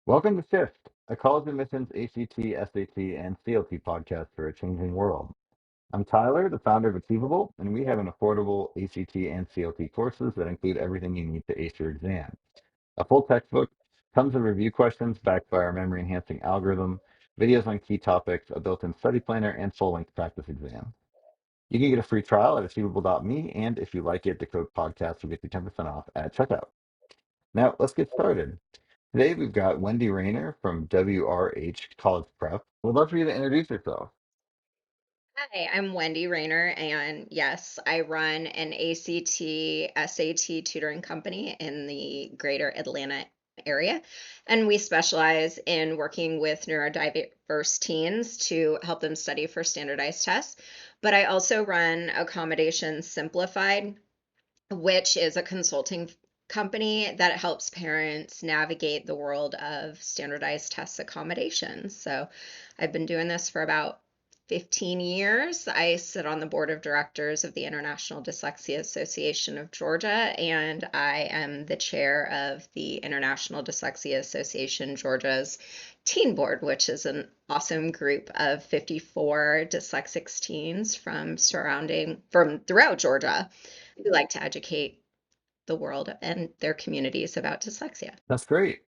Welcome to Shift, a college admissions ACT, SAT, and CLT podcast for a changing world. I'm Tyler, the founder of Achievable, and we have an affordable ACT and CLT courses that include everything you need to ace your exam. A full textbook, tons of review questions backed by our memory enhancing algorithm, videos on key topics, a built-in study planner, and full-length practice exam. You can get a free trial at achievable.me, and if you like it, the code podcast will get you 10% off at checkout. Now, let's get started. Today we've got Wendy Raynor from WRH College Prep. We'd love for you to introduce yourself. Hi, I'm Wendy Raynor, and yes, I run an ACT, SAT tutoring company in the greater Atlanta area. And we specialize in working with neurodiverse teens to help them study for standardized tests. But I also run Accommodations Simplified, which is a consulting company that helps parents navigate the world of standardized test accommodations. So I've been doing this for about 15 years. I sit on the board of directors of the International Dyslexia Association of Georgia, and I am the chair of the International Dyslexia Association Georgia's Teen Board, which is an awesome group of 54 dyslexic teens from throughout Georgia who like to educate the world and their communities about dyslexia. That's great.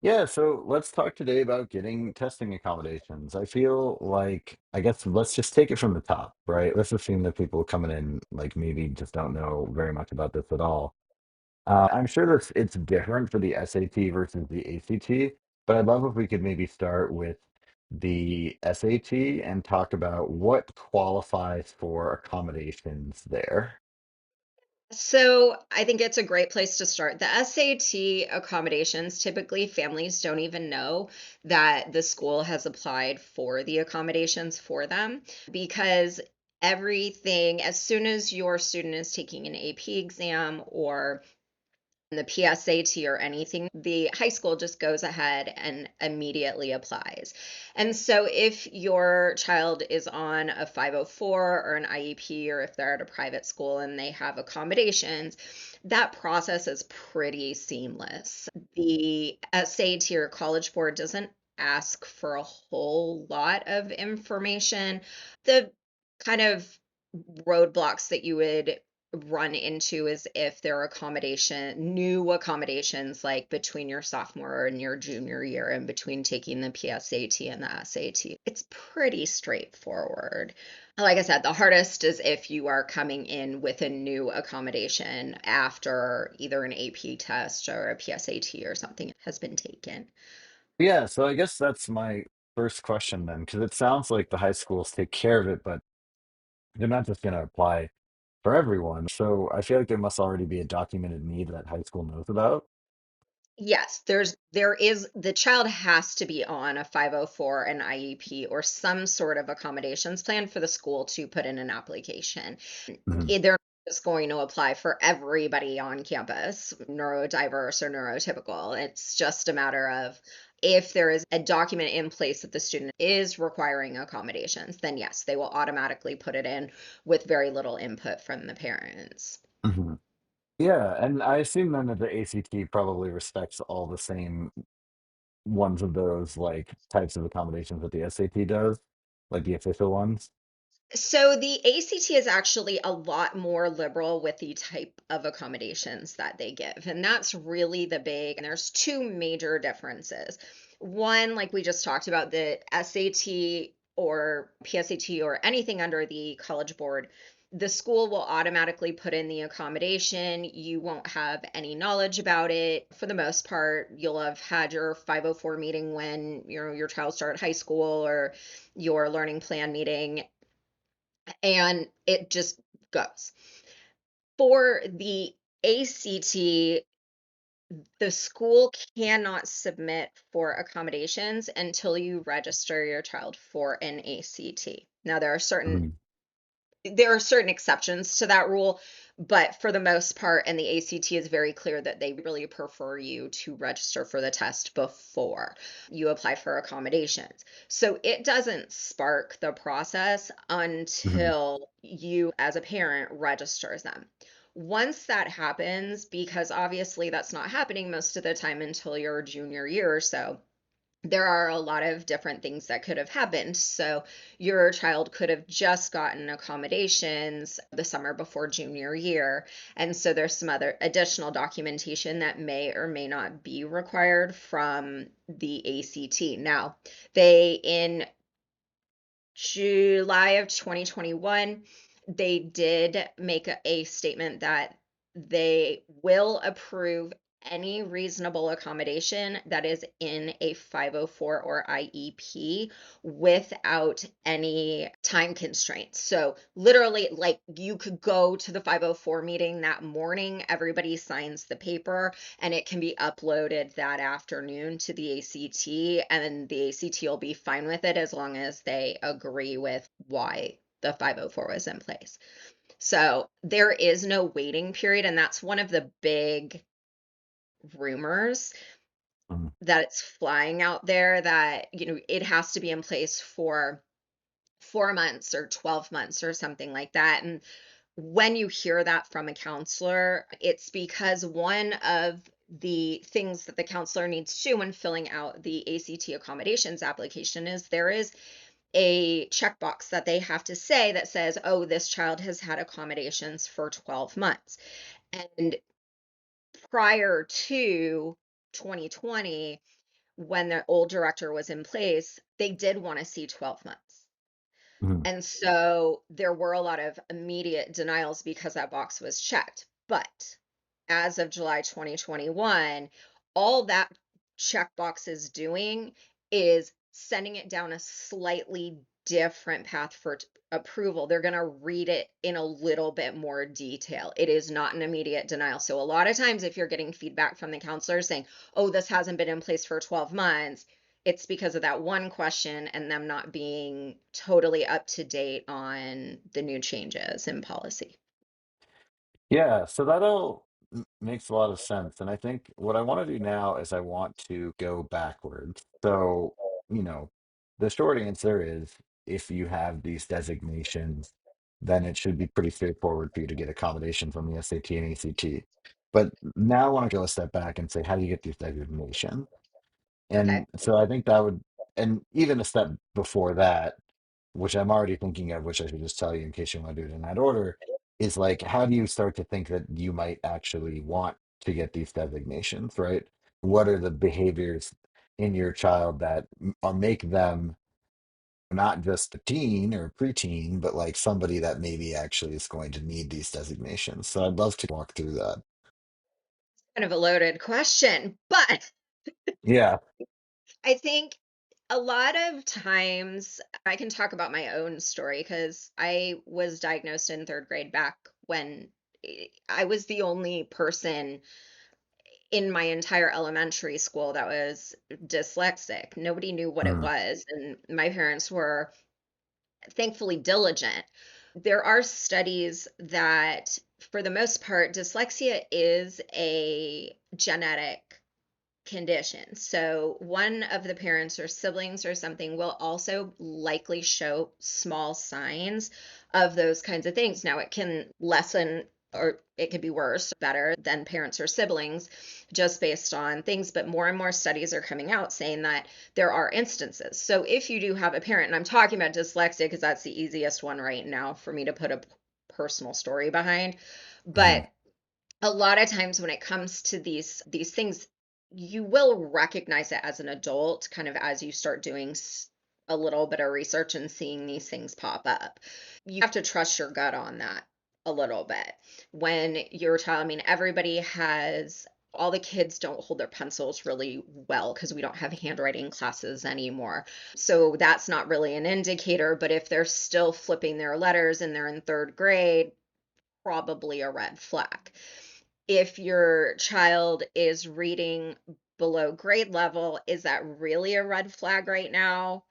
Yeah, so let's talk today about getting testing accommodations. I feel like, I guess let's just take it from the top, right? Let's assume that people coming in, like maybe just don't know very much about this at all. I'm sure that it's different for the SAT versus the ACT, but I'd love if we could maybe start with the SAT and talk about what qualifies for accommodations there. So I think it's a great place to start. The SAT accommodations, typically families don't even know that the school has applied for the accommodations for them because everything, as soon as your student is taking an AP exam or the PSAT or anything, the high school just goes ahead and immediately applies. And so if your child is on a 504 or an IEP, or if they're at a private school and they have accommodations, that process is pretty seamless. The SAT or College Board doesn't ask for a whole lot of information. The kind of roadblocks that you would run into is if there are new accommodations like between your sophomore and your junior year and between taking the PSAT and the SAT. It's pretty straightforward. Like I said, the hardest is if you are coming in with a new accommodation after either an AP test or a PSAT or something has been taken. Yeah, so I guess that's my first question then, because it sounds like the high schools take care of it, but they're not just going to apply for everyone. So I feel like there must already be a documented need that high school knows about. Yes, there is the child has to be on a 504, an IEP, or some sort of accommodations plan for the school to put in an application. Mhm. They're not just going to apply for everybody on campus, neurodiverse or neurotypical. It's just a matter of if there is a document in place that the student is requiring accommodations, then yes, they will automatically put it in with very little input from the parents. Mhm. Yeah, and I assume then that the ACT probably respects all the same ones of those like types of accommodations that the SAT does, like the official ones. So the ACT is actually a lot more liberal with the type of accommodations that they give. And that's really and there's two major differences. One, like we just talked about, the SAT or PSAT or anything under the College Board, the school will automatically put in the accommodation. You won't have any knowledge about it. For the most part, you'll have had your 504 meeting when your child started high school or your learning plan meeting and it just goes. For the ACT, the school cannot submit for accommodations until you register your child for an ACT. Now Mhm. there are certain exceptions to that rule, but for the most part, and the ACT is very clear that they really prefer you to register for the test before you apply for accommodations. So it doesn't spark the process Mhm. until you, as a parent, registers them. Once that happens, because obviously that's not happening most of the time until your junior year or so, there are a lot of different things that could have happened. So your child could have just gotten accommodations the summer before junior year. And so there's some other additional documentation that may or may not be required from the ACT. Now, in July of 2021, they did make a statement that they will approve any reasonable accommodation that is in a 504 or IEP without any time constraints. So, literally, like you could go to the 504 meeting that morning, everybody signs the paper, and it can be uploaded that afternoon to the ACT, and then the ACT will be fine with it as long as they agree with why the 504 was in place. So there is no waiting period, and that's one of the big rumors Mhm. that's flying out there, that it has to be in place for 4 months or 12 months or something like that. And when you hear that from a counselor, it's because one of the things that the counselor needs to do when filling out the ACT accommodations application is there is a checkbox that they have to say that says, oh, this child has had accommodations for 12 months. And prior to 2020, when the old director was in place, they did want to see 12 months. Mhm. And so there were a lot of immediate denials because that box was checked. But as of July 2021, all that checkbox is doing is sending it down a slightly different path for approval. They're going to read it in a little bit more detail. It is not an immediate denial. So a lot of times, if you're getting feedback from the counselor saying, oh, this hasn't been in place for 12 months, it's because of that one question and them not being totally up to date on the new changes in policy. Yeah, so that all makes a lot of sense. And I think what I want to do now is I want to go backwards. So, you know, the short answer is if you have these designations, then it should be pretty straightforward for you to get accommodation from the SAT and ACT. But now I want to go a step back and say, how do you get these designations? Okay. And so I think that would, and even a step before that, which I'm already thinking of, which I should just tell you in case you want to do it in that order, is like, how do you start to think that you might actually want to get these designations, right? What are the behaviors in your child that make them not just a teen or preteen, but like somebody that maybe actually is going to need these designations? So I'd love to walk through that. Kind of a loaded question, but Yeah. I think a lot of times I can talk about my own story because I was diagnosed in third grade back when I was the only person in my entire elementary school that was dyslexic. Nobody knew what it Mm, was, and my parents were thankfully diligent. There are studies that, for the most part, dyslexia is a genetic condition. So, one of the parents or siblings or something will also likely show small signs of those kinds of things. Now, it can lessen or it could be worse, better than parents or siblings, just based on things. But more and more studies are coming out saying that there are instances. So, if you do have a parent, and I'm talking about dyslexia because that's the easiest one right now for me to put a personal story behind, mhm. but a lot of times when it comes to these things, you will recognize it as an adult, kind of as you start doing a little bit of research and seeing these things pop up. You have to trust your gut on that a little bit. When your child, I mean, everybody has, all the kids don't hold their pencils really well because we don't have handwriting classes anymore. So that's not really an indicator, but if they're still flipping their letters and they're in third grade, probably a red flag. If your child is reading below grade level, is that really a red flag right now?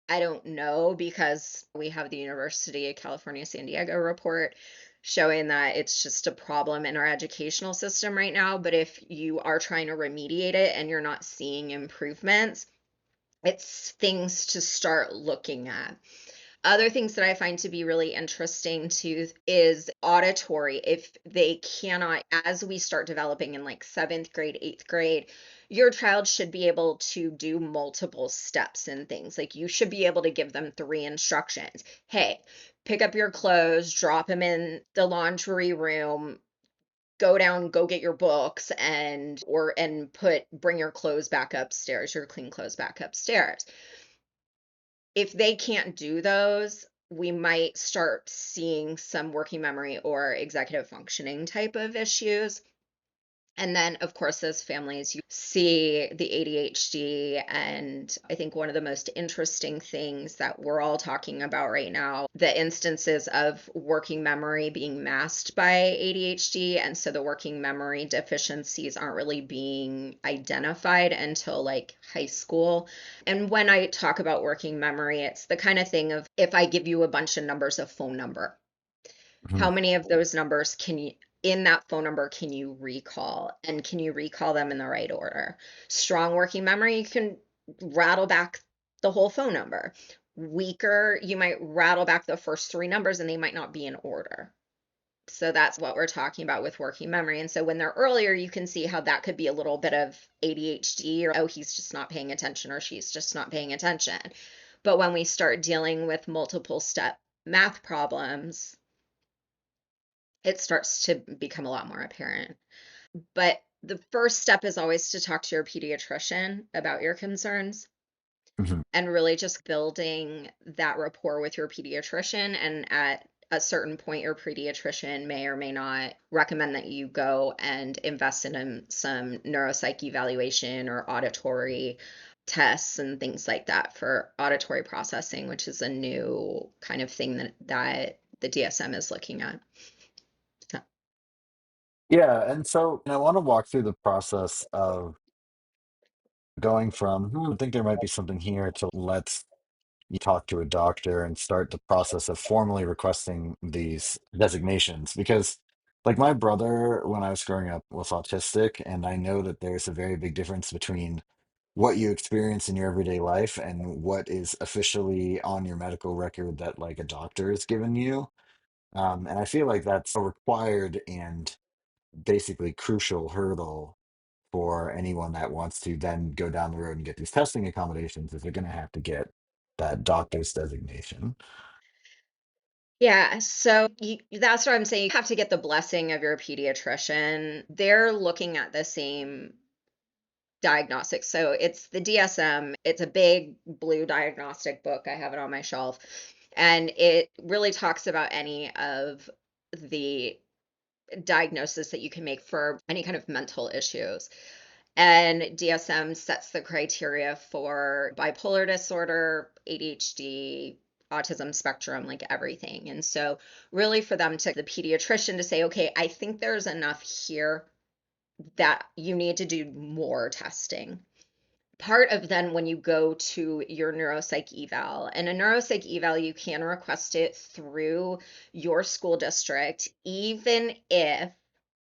I don't know, because we have the University of California, San Diego report showing that it's just a problem in our educational system right now. But if you are trying to remediate it and you're not seeing improvements, it's things to start looking at. Other things that I find to be really interesting too is auditory. If they cannot, as we start developing in like seventh grade, eighth grade, your child should be able to do multiple steps and things. Like you should be able to give them three instructions. Hey, pick up your clothes, drop them in the laundry room, go down, go get your books and bring your clothes back upstairs, your clean clothes back upstairs. If they can't do those, we might start seeing some working memory or executive functioning type of issues. And then, of course, as families, you see the ADHD. And I think one of the most interesting things that we're all talking about right now, the instances of working memory being masked by ADHD. And so the working memory deficiencies aren't really being identified until like high school. And when I talk about working memory, it's the kind of thing of if I give you a bunch of numbers, a phone number, Mhm. how many of those numbers can you in that phone number can you recall, and can you recall them in the right order? Strong working memory, you can rattle back the whole phone number. Weaker, you might rattle back the first three numbers and they might not be in order. So that's what we're talking about with working memory. And so when they're earlier, you can see how that could be a little bit of ADHD, or oh, he's just not paying attention, or she's just not paying attention. But when we start dealing with multiple step math problems, it starts to become a lot more apparent. But the first step is always to talk to your pediatrician about your concerns, Mhm. and really just building that rapport with your pediatrician. And at a certain point, your pediatrician may or may not recommend that you go and invest in some neuropsych evaluation or auditory tests and things like that for auditory processing, which is a new kind of thing that the DSM is looking at. So, Yeah, and so I want to walk through the process of going from, I think there might be something here to let's you talk to a doctor and start the process of formally requesting these designations. Because, like, my brother, when I was growing up, was autistic, and I know that there's a very big difference between what you experience in your everyday life and what is officially on your medical record that, like, a doctor has given you. And I feel like that's a required and basically crucial hurdle for anyone that wants to then go down the road and get these testing accommodations is they're going to have to get that doctor's designation. yeah, so that's what I'm saying. You have to get the blessing of your pediatrician. They're looking at the same diagnostics. So it's the DSM. It's a big blue diagnostic book. I have it on my shelf. And it really talks about any of the diagnosis that you can make for any kind of mental issues. And DSM sets the criteria for bipolar disorder, ADHD, autism spectrum, like everything. And so, really, for them to the pediatrician to say, okay, I think there's enough here that you need to do more testing. Part of then when you go to your neuropsych eval, and a neuropsych eval, you can request it through your school district, even if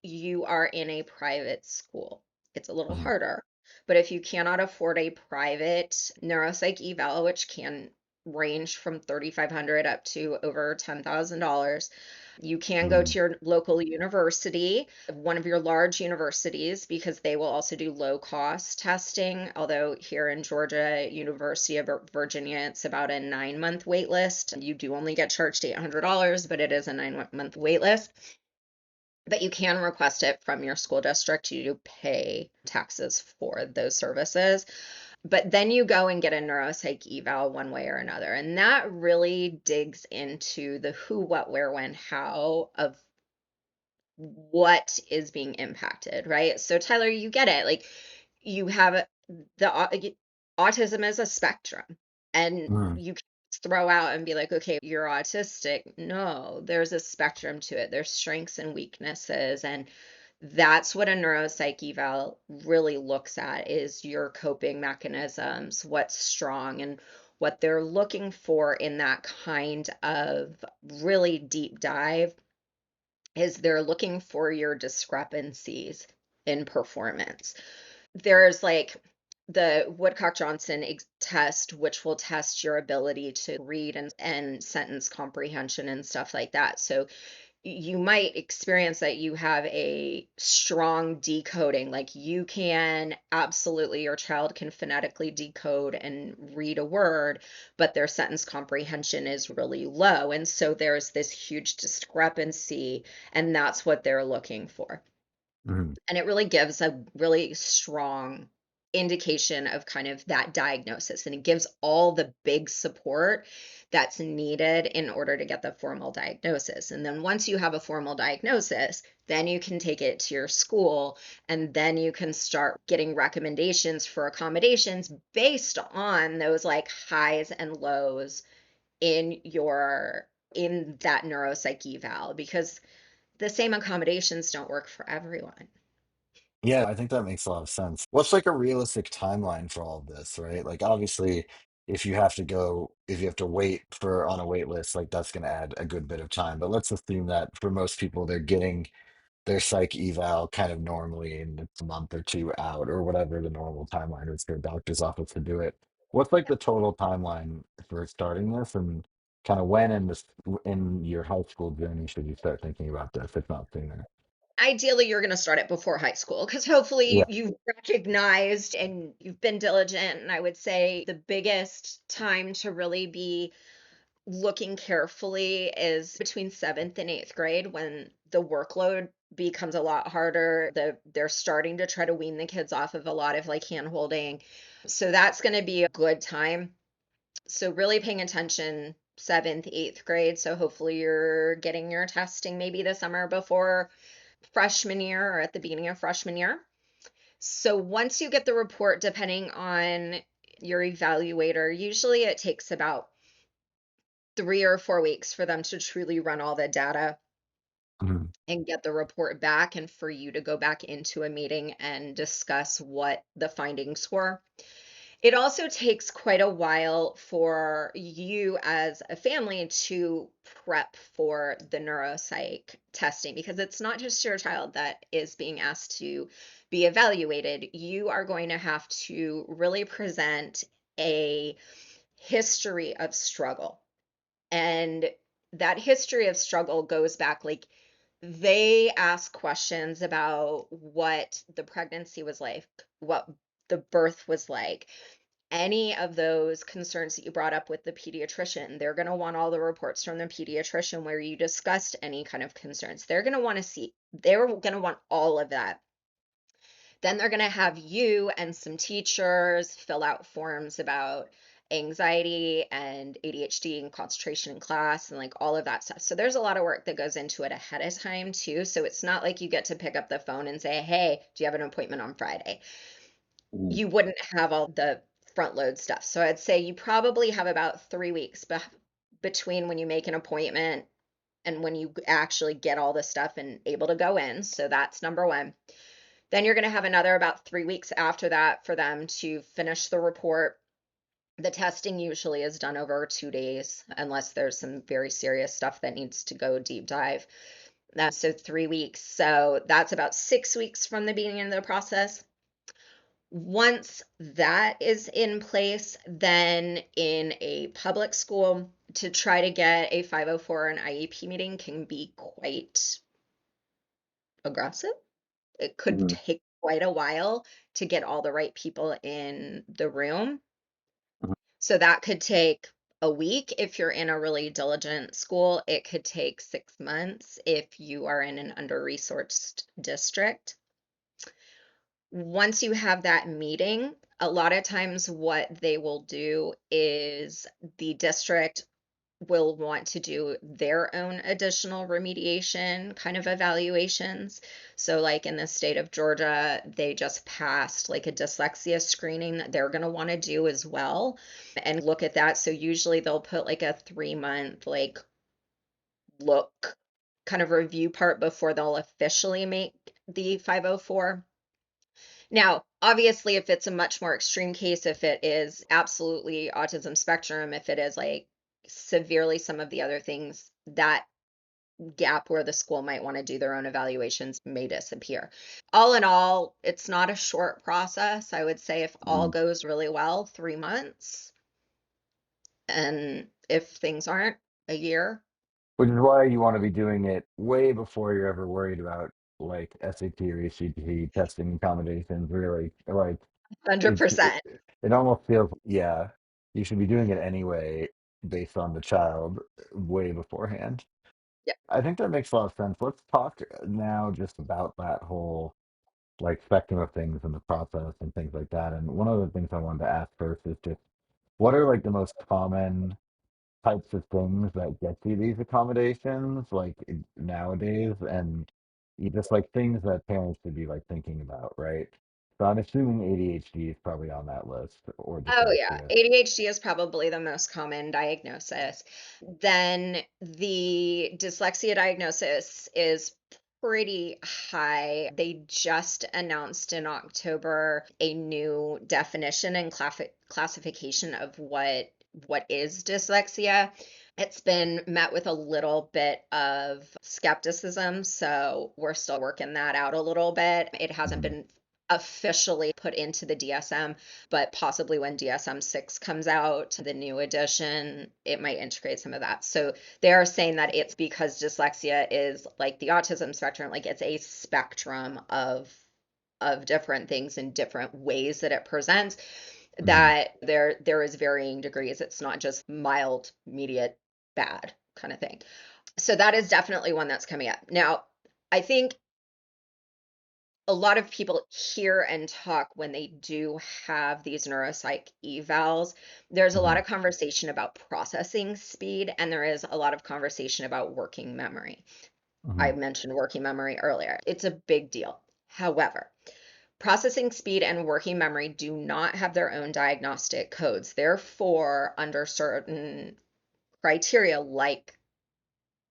you are in a private school. It's a little Mhm. harder. But if you cannot afford a private neuropsych eval, which can range from 3,500 up to over $10,000, you can go Mhm. to your local university, one of your large universities, because they will also do low cost testing. Although here in Georgia, University of Virginia, it's about a 9 month wait list. You do only get charged $800, but it is a 9 month wait list. But you can request it from your school district. You do pay taxes for those services. But then you go and get a neuropsych eval one way or another. And that really digs into the who, what, where, when, how of what is being impacted, right? So Tyler, you get it. Like you have autism is a spectrum, and Mhm. you can throw out and be like, okay, you're autistic. No, there's a spectrum to it. There's strengths and weaknesses, and that's what a neuropsych eval really looks at is your coping mechanisms, what's strong, and what they're looking for in that kind of really deep dive is they're looking for your discrepancies in performance. There's like the Woodcock-Johnson test, which will test your ability to read and sentence comprehension and stuff like that. So you might experience that you have a strong decoding, like you can absolutely, your child can phonetically decode and read a word, but their sentence comprehension is really low. And so there's this huge discrepancy, and that's what they're looking for. Mhm. And it really gives a really strong indication of kind of that diagnosis. And it gives all the big support that's needed in order to get the formal diagnosis. And then once you have a formal diagnosis, then you can take it to your school, and then you can start getting recommendations for accommodations based on those like highs and lows in that neuropsych eval, because the same accommodations don't work for everyone. Yeah, I think that makes a lot of sense. What's like a realistic timeline for all of this, right? Like obviously, if you have to wait for on a wait list, like that's going to add a good bit of time. But let's assume that for most people, they're getting their psych eval kind of normally and it's a month or two out or whatever the normal timeline is for a doctor's office to do it. What's like the total timeline for starting this and kind of when in your high school journey should you start thinking about this, if not sooner? Ideally, you're going to start it before high school, because Yeah. hopefully you've recognized and you've been diligent. And I would say the biggest time to really be looking carefully is between seventh and eighth grade, when the workload becomes a lot harder. They're starting to try to wean the kids off of a lot of like hand holding. So that's going to be a good time. So really paying attention seventh, eighth grade. So hopefully you're getting your testing maybe the summer before freshman year or at the beginning of freshman year. So once you get the report, depending on your evaluator, usually it takes about 3 or 4 weeks for them to truly run all the data Mhm. and get the report back, and for you to go back into a meeting and discuss what the findings were. It also takes quite a while for you as a family to prep for the neuropsych testing, because it's not just your child that is being asked to be evaluated. You are going to have to really present a history of struggle. And that history of struggle goes back, like, they ask questions about what the pregnancy was like, what the birth was like, any of those concerns that you brought up with the pediatrician. They're going to want all the reports from the pediatrician where you discussed any kind of concerns. They're going to want all of that. Then they're going to have you and some teachers fill out forms about anxiety and ADHD and concentration in class and like all of that stuff. So there's a lot of work that goes into it ahead of time too. So it's not like you get to pick up the phone and say, "Hey, do you have an appointment on Friday?" Mhm. You wouldn't have all the front load stuff. So I'd say you probably have about 3 weeks between when you make an appointment and when you actually get all the stuff and able to go in. So that's number one. Then you're going to have another about 3 weeks after that for them to finish the report. The testing usually is done over 2 days, unless there's some very serious stuff that needs to go deep dive. So 3 weeks. So that's about 6 weeks from the beginning of the process. Once that is in place, then in a public school, to try to get a 504 and IEP meeting can be quite aggressive. It could Mhm. take quite a while to get all the right people in the room. Mhm. So that could take a week if you're in a really diligent school. It could take 6 months if you are in an under-resourced district. Once you have that meeting, a lot of times what they will do is the district will want to do their own additional remediation kind of evaluations. So, like in the state of Georgia, they just passed like a dyslexia screening that they're going to want to do as well and look at that. So, usually they'll put like a 3 month, like, look kind of review part before they'll officially make the 504. Now, obviously, if it's a much more extreme case, if it is absolutely autism spectrum, if it is like severely some of the other things, that gap where the school might want to do their own evaluations may disappear. All in all, it's not a short process. I would say if all Mm. goes really well, 3 months, and if things aren't, a year. Which is why you want to be doing it way before you're ever worried about like SAT or ACT testing accommodations. Really, like it 100%. it almost feels, yeah, you should be doing it anyway based on the child way beforehand. Yeah. I think that makes a lot of sense. Let's talk now just about that whole like spectrum of things and the process and things like that. And one of the things I wanted to ask first is just what are like the most common types of things that get you these accommodations like nowadays, and you just like things that parents should be like thinking about, right? So I'm assuming ADHD is probably on that list, or Oh, yeah. dyslexia. ADHD is probably the most common diagnosis. Then the dyslexia diagnosis is pretty high. They just announced in October a new definition and classification of what is dyslexia. It's been met with a little bit of skepticism, so we're still working that out a little bit. It hasn't Mhm. been officially put into the DSM, but possibly when DSM-6 comes out, the new edition, it might integrate some of that. So they are saying that it's because dyslexia is like the autism spectrum, like it's a spectrum of different things and different ways that it presents, Mhm. that there is varying degrees. It's not just mild, mediate, bad kind of thing. So that is definitely one that's coming up. Now, I think a lot of people hear and talk when they do have these neuropsych evals. There's a lot Mhm. of conversation about processing speed, and there is a lot of conversation about working memory. I Mhm. mentioned working memory earlier. It's a big deal. However, processing speed and working memory do not have their own diagnostic codes. Therefore, under certain criteria like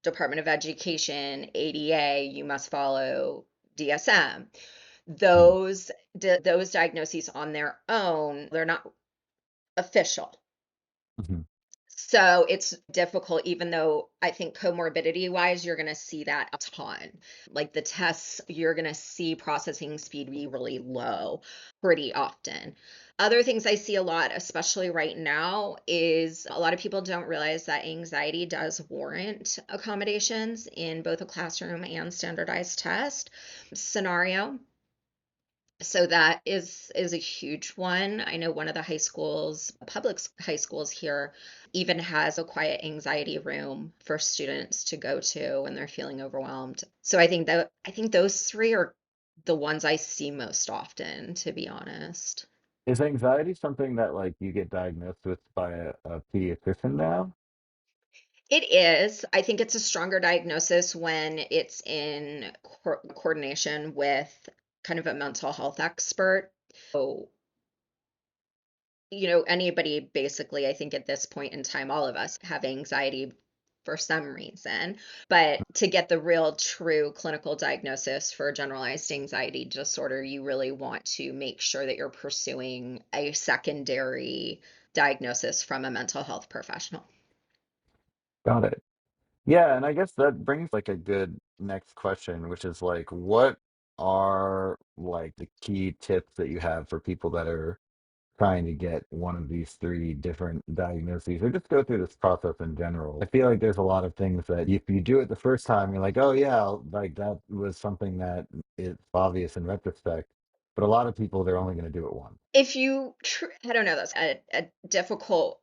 Department of Education, ADA, you must follow DSM. Mhm. Those diagnoses on their own, they're not official. Mhm. So it's difficult, even though I think comorbidity wise, you're going to see that a ton. Like the tests, you're going to see processing speed be really low pretty often. Other things I see a lot, especially right now, is a lot of people don't realize that anxiety does warrant accommodations in both a classroom and standardized test scenario. So that is a huge one. I know one of the high schools, high schools here, even has a quiet anxiety room for students to go to when they're feeling overwhelmed. So I think those three are the ones I see most often, to be honest. Is anxiety something that like you get diagnosed with by a pediatrician now? It is. I think it's a stronger diagnosis when it's in coordination with kind of a mental health expert. So anybody basically, I think at this point in time, all of us have anxiety for some reason. But to get the real true clinical diagnosis for generalized anxiety disorder, you really want to make sure that you're pursuing a secondary diagnosis from a mental health professional. Got it. Yeah, and I guess that brings like a good next question, which is like, what are like the key tips that you have for people that are trying to get one of these three different diagnoses or just go through this process in general? I feel like there's a lot of things that if you do it the first time, you're like, oh yeah, like that was something that it's obvious in retrospect. But a lot of people, they're only going to do it once. I don't know, that's a difficult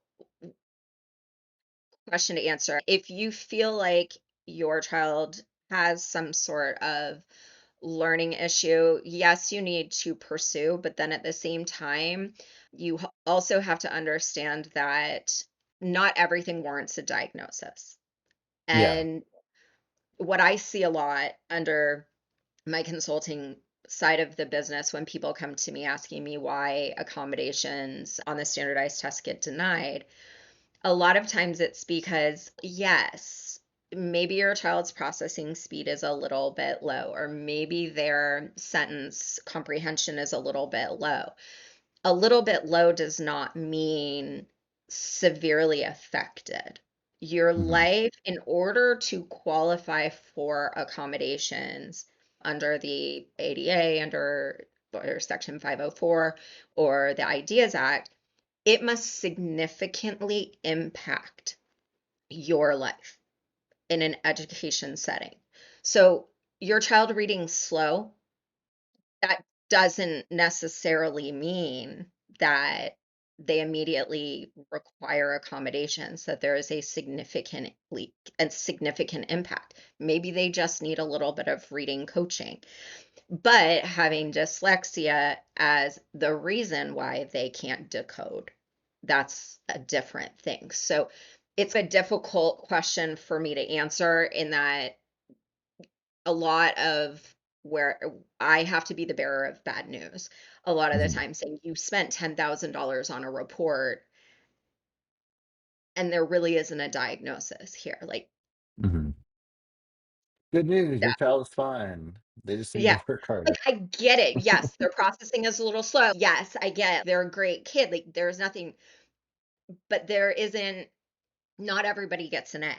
question to answer. If you feel like your child has some sort of learning issue, yes, you need to pursue, but then at the same time, also have to understand that not everything warrants a diagnosis. Yeah. And what I see a lot under my consulting side of the business when people come to me asking me why accommodations on the standardized test get denied, a lot of times it's because, yes, maybe your child's processing speed is a little bit low, or maybe their sentence comprehension is a little bit low. A little bit low does not mean severely affected. Your Hmm. life, in order to qualify for accommodations under the ADA, under or Section 504 or the IDEAS Act, it must significantly impact your life in an education setting. So, your child reading slow, that doesn't necessarily mean that they immediately require accommodations, that there is a significant impact. Maybe they just need a little bit of reading coaching. But having dyslexia as the reason why they can't decode, that's a different thing. So it's a difficult question for me to answer in that a lot of where I have to be the bearer of bad news a lot of the Hmm. time, saying you spent $10,000 on a report and there really isn't a diagnosis here. Like, Hmm. Good news, yeah, your child is fine. They just need yeah. to work Like, harder. I get it. Yes, their processing is a little slow. Yes, I get it. They're a great kid. Like, there's nothing, but there isn't, not everybody gets an A.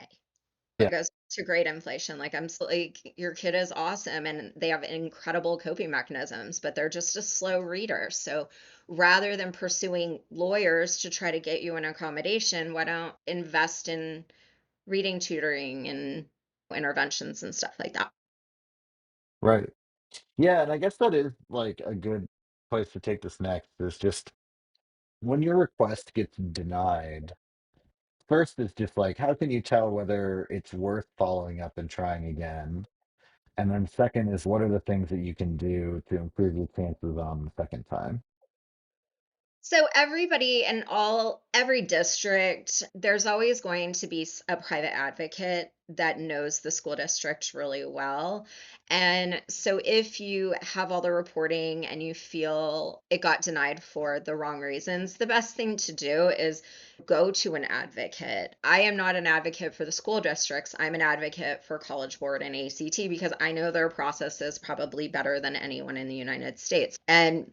Yeah, It goes to grade inflation. Like, I'm still like, your kid is awesome and they have incredible coping mechanisms, but they're just a slow reader. So rather than pursuing lawyers to try to get you an accommodation, why don't invest in reading tutoring and interventions and stuff like that? right. Yeah, and I guess that is like a good place to take this next is just when your request gets denied, first is just like, how can you tell whether it's worth following up and trying again? And then second is what are the things that you can do to improve your chances on the second time? So everybody and every district, there's always going to be a private advocate that knows the school district really well. And so if you have all the reporting and you feel it got denied for the wrong reasons, the best thing to do is go to an advocate. I am not an advocate for the school districts. I'm an advocate for College Board and ACT because I know their process is probably better than anyone in the United States. And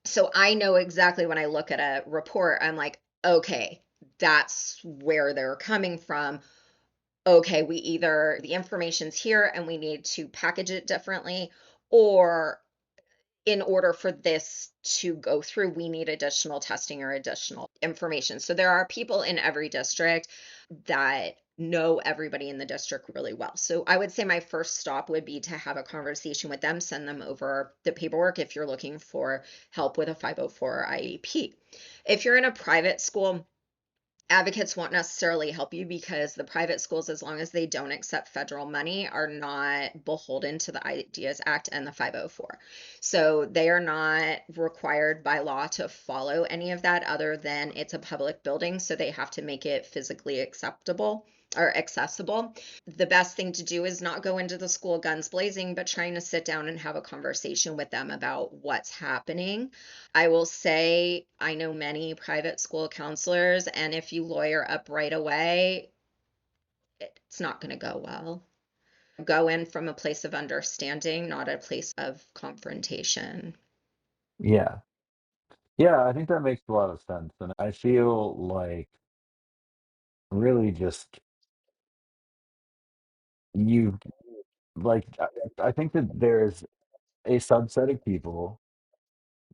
so I know exactly when I look at a report, I'm like, okay, that's where they're coming from. Okay, we either the information's here and we need to package it differently, or in order for this to go through, we need additional testing or additional information. So there are people in every district that know everybody in the district really well. So I would say my first stop would be to have a conversation with them, send them over the paperwork if you're looking for help with a 504 IEP. If you're in a private school, advocates won't necessarily help you because the private schools, as long as they don't accept federal money, are not beholden to the IDEAS Act and the 504. So they are not required by law to follow any of that other than it's a public building. So they have to make it physically acceptable or accessible. The best thing to do is not go into the school guns blazing, but trying to sit down and have a conversation with them about what's happening. I will say I know many private school counselors, and if you lawyer up right away, it's not going to go well. Go in from a place of understanding, not a place of confrontation. Yeah. Yeah, I think that makes a lot of sense. And I feel like really just you like I think that there's a subset of people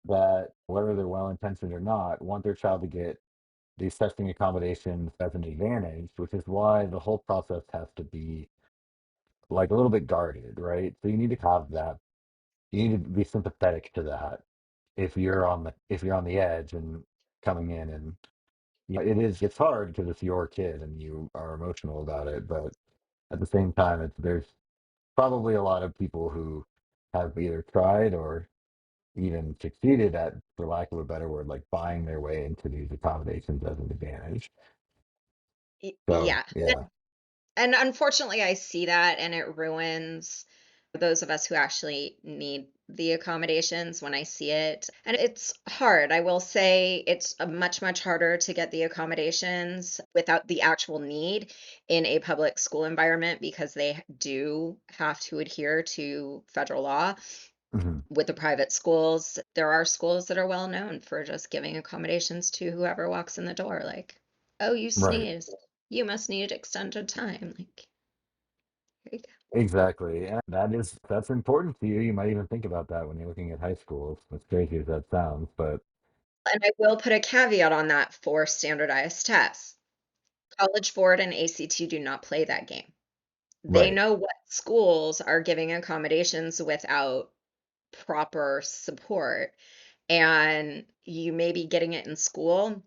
that, whether they're well intentioned or not, want their child to get these testing accommodations as an advantage, which is why the whole process has to be like a little bit guarded, right? So you need to have that. You need to be sympathetic to that if you're on the edge and coming in and it's hard because it's your kid and you are emotional about it, but at the same time there's probably a lot of people who have either tried or even succeeded at, for lack of a better word, like buying their way into these accommodations as an advantage. So Yeah. yeah. And unfortunately, I see that and it ruins those of us who actually need the accommodations when I see it. And it's hard. I will say it's a much harder to get the accommodations without the actual need in a public school environment because they do have to adhere to federal law. Hmm. With the private schools, there are schools that are well known for just giving accommodations to whoever walks in the door, like, oh, you Right. sneezed. You must need extended time. Like, here you go. Exactly. And that's important to you. You might even think about that when you're looking at high schools, as crazy as that sounds, but And I will put a caveat on that for standardized tests. College Board and ACT do not play that game. They right. know what schools are giving accommodations without proper support, and you may be getting it in school,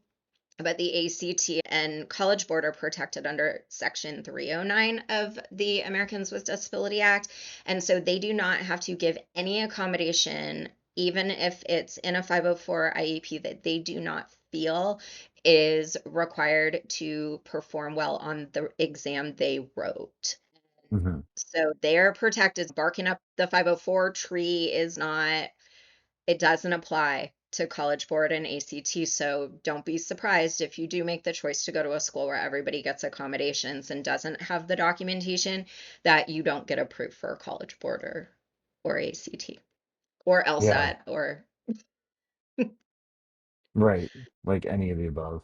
but the ACT and College Board are protected under Section 309 of the Americans with Disability Act. And so they do not have to give any accommodation, even if it's in a 504 IEP that they do not feel is required to perform well on the exam they wrote. Hmm. So they're protected. Barking up the 504 tree is not, it doesn't apply to College Board and ACT. So don't be surprised if you do make the choice to go to a school where everybody gets accommodations and doesn't have the documentation that you don't get approved for College Board or ACT or Yeah, LSAT or right. Like any of the above.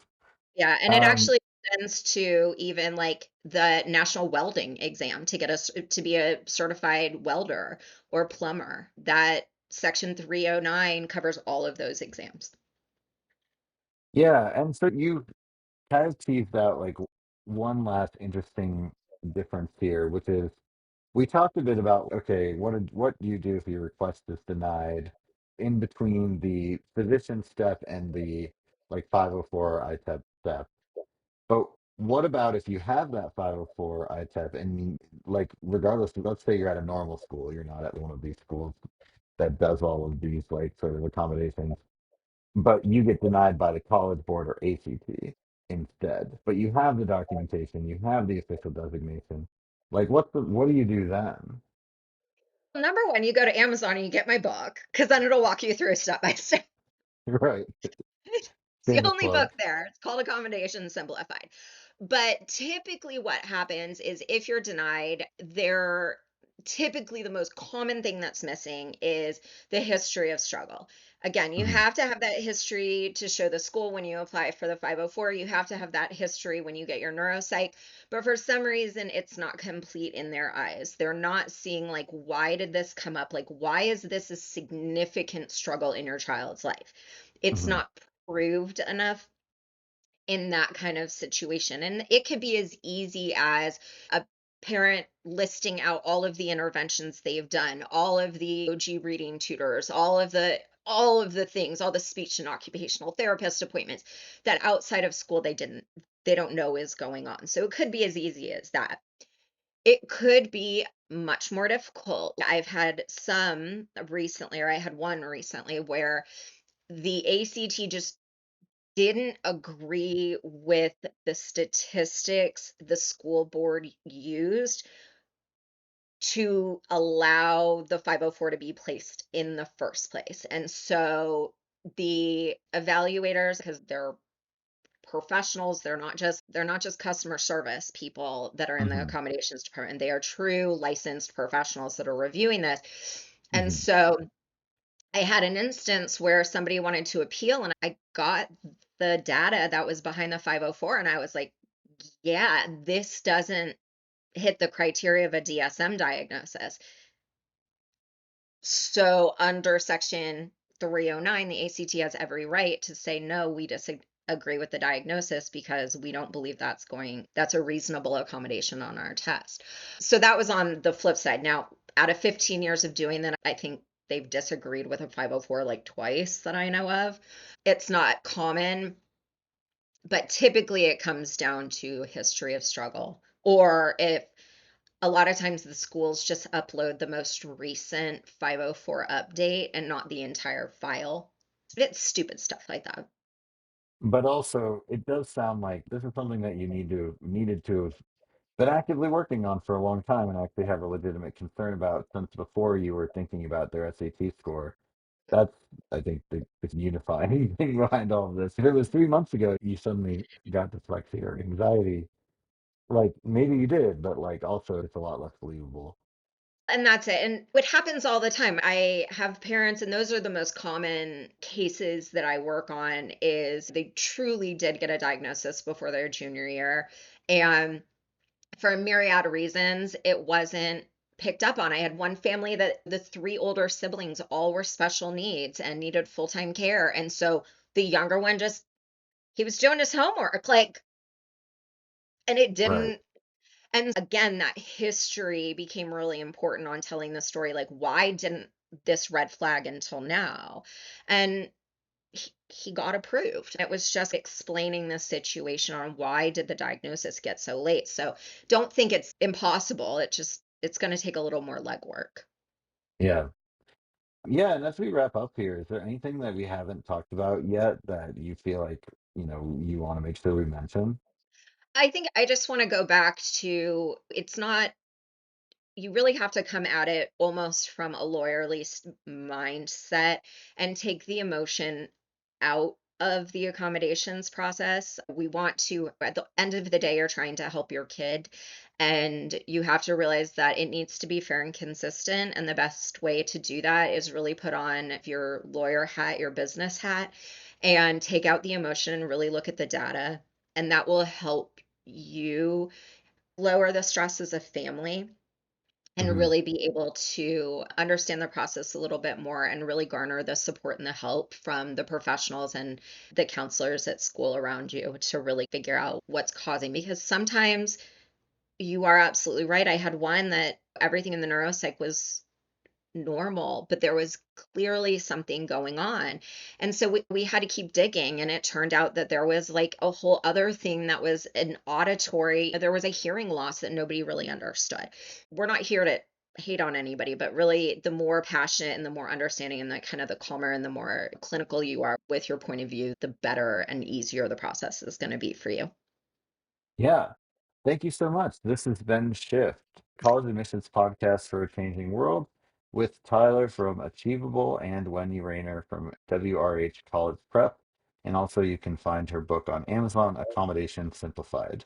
yeah, and it Um, actually extends to even like the national welding exam to get us to be a certified welder or plumber. That Section 309 covers all of those exams. yeah, and so you kind of teased out like one last interesting difference here, which is we talked a bit about okay, what do you do if your request is denied in between the physician step and the like 504 ITEP step. But what about if you have that 504 ITEP and like regardless, let's say you're at a normal school, you're not at one of these schools that does all of these like sort of accommodations, but you get denied by the College Board or ACT instead. But you have the documentation, you have the official designation. Like what do you do then? Number one, you go to Amazon and you get my book because then it'll walk you through step by step. Right. It's the Shameless only plug. book there. It's called Accommodations Simplified. But typically, what happens is if you're denied, there typically the most common thing that's missing is the history of struggle. Again, you Hmm. have to have that history to show the school when you apply for the 504. You have to have that history when you get your neuropsych. But for some reason, it's not complete in their eyes. They're not seeing, like, why did this come up? Like, why is this a significant struggle in your child's life? It's Hmm. not proved enough in that kind of situation. And it could be as easy as a parent listing out all of the interventions they've done, all of the OG reading tutors, all of the things, all the speech and occupational therapist appointments that outside of school they don't know is going on. So it could be as easy as that. It could be much more difficult. I've had some recently, or I had one recently where the ACT just didn't agree with the statistics the school board used to allow the 504 to be placed in the first place. And so the evaluators, because they're professionals, they're not just customer service people that are in the Hmm. accommodations department. They are true licensed professionals that are reviewing this. And Hmm. so I had an instance where somebody wanted to appeal, and I got the data that was behind the 504, and I was like, yeah, this doesn't hit the criteria of a DSM diagnosis. So under Section 309, the ACT has every right to say, no, we disagree with the diagnosis because we don't believe that's a reasonable accommodation on our test. So that was on the flip side. Now, out of 15 years of doing that, I think they've disagreed with a 504 like twice that I know of. It's not common, but typically it comes down to history of struggle. Or if a lot of times the schools just upload the most recent 504 update and not the entire file. It's stupid stuff like that. But also, it does sound like this is something that you needed to have been actively working on for a long time and actually have a legitimate concern about since before you were thinking about their SAT score. That's, I think, the unifying thing behind all of this. If it was 3 months ago, you suddenly got dyslexia or anxiety, like maybe you did, but like also it's a lot less believable. And that's it. And what happens all the time, I have parents, and those are the most common cases that I work on, is they truly did get a diagnosis before their junior year. And for a myriad of reasons, it wasn't picked up on. I had one family that the three older siblings all were special needs and needed full-time care. And so the younger one just, he was doing his homework, like, and it Right. didn't. And again, that history became really important on telling the story. Like, why didn't this red flag until now? And he got approved. It was just explaining the situation on why did the diagnosis get so late. So don't think it's impossible. It's going to take a little more legwork. Yeah. Yeah, and as we wrap up here, is there anything that we haven't talked about yet that you feel like, you want to make sure we mention? I think I just want to go back to, it's not, you really have to come at it almost from a lawyerly mindset and take the emotion out of the accommodations process. We want to, at the end of the day, you're trying to help your kid, and you have to realize that it needs to be fair and consistent. And the best way to do that is really put on your lawyer hat, your business hat, and take out the emotion and really look at the data. And that will help you lower the stress as a family and Hmm. really be able to understand the process a little bit more and really garner the support and the help from the professionals and the counselors at school around you to really figure out what's causing, because sometimes you are absolutely right. I had one that everything in the neuropsych was normal, but there was clearly something going on. And so we had to keep digging. And it turned out that there was like a whole other thing that was an auditory, there was a hearing loss that nobody really understood. We're not here to hate on anybody, but really the more passionate and the more understanding and the kind of the calmer and the more clinical you are with your point of view, the better and easier the process is going to be for you. Yeah. Thank you so much. This has been Shift, College Admissions Podcast for a Changing World, with Tyler from Achievable and Wendy Raynor from WRH College Prep. And also, you can find her book on Amazon, Accommodations Simplified.